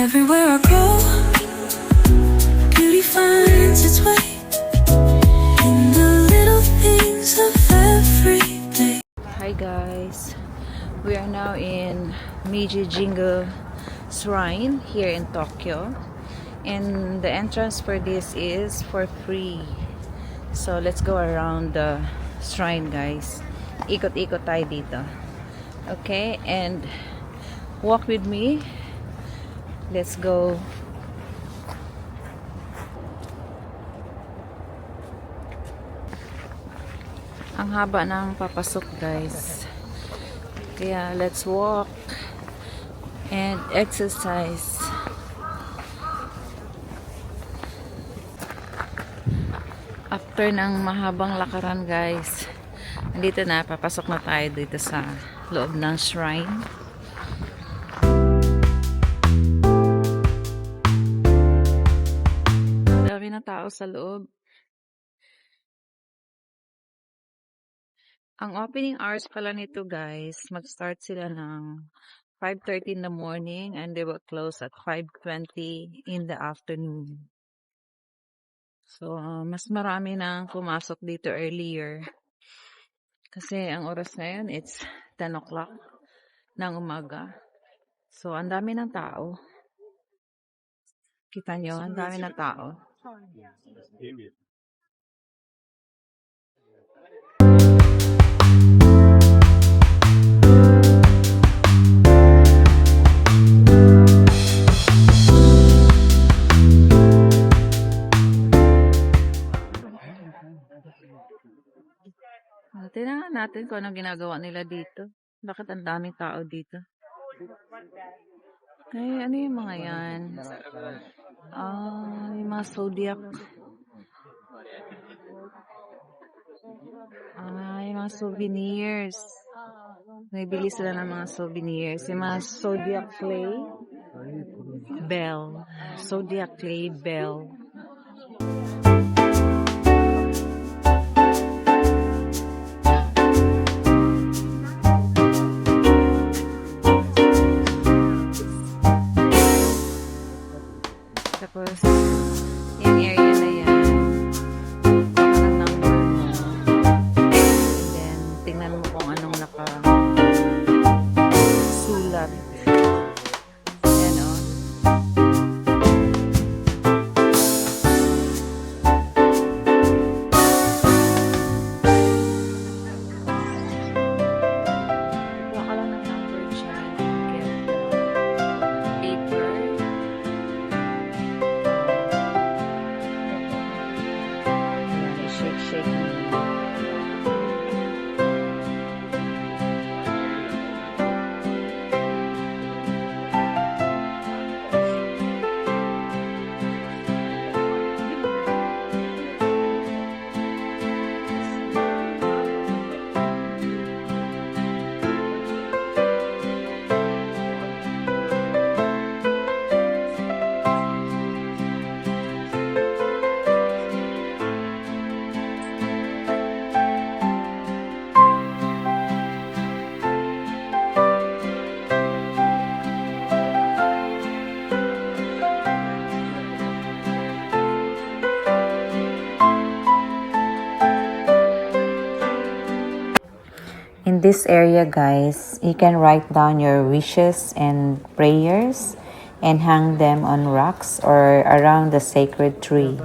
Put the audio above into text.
Everywhere I go, beauty finds its way in the little things of every day. Hi guys, we are now in Meiji Jingu Shrine here in Tokyo, and the entrance for this is for free. So let's go around the shrine, guys. Ikot-ikot tayo dito. Okay, and walk with me. Let's go. Ang haba ng papasok, guys. Kaya let's walk and exercise. After ng mahabang lakaran, guys, nandito na, papasok na tayo dito sa loob ng shrine. Dami na tao sa loob. Ang opening hours pala nito, guys, mag-start sila ng 5:30 in the morning and they will close at 5:20 in the afternoon. So, mas marami nang pumasok dito earlier. Kasi ang oras ngayon, it's 10 o'clock ng umaga. So, ang dami ng tao. Kita nyo, ang dami ng tao. Tingnan natin kung anong ginagawa nila dito. Bakit ang daming tao dito? Ay, ano yung mga yan? Yung mga zodiac. Yung mga souvenirs. Nagbili sila ng mga souvenirs. Yung mga zodiac clay. Bell. Zodiac clay bell. Tapos, yung area na yan, baka ng number mo. And then, tingnan mo kung anong nakasulat. Yan o. Kuha ka lang ng number dyan. Get paper. Shake mo. In this area, guys, you can write down your wishes and prayers and hang them on rocks or around the sacred tree.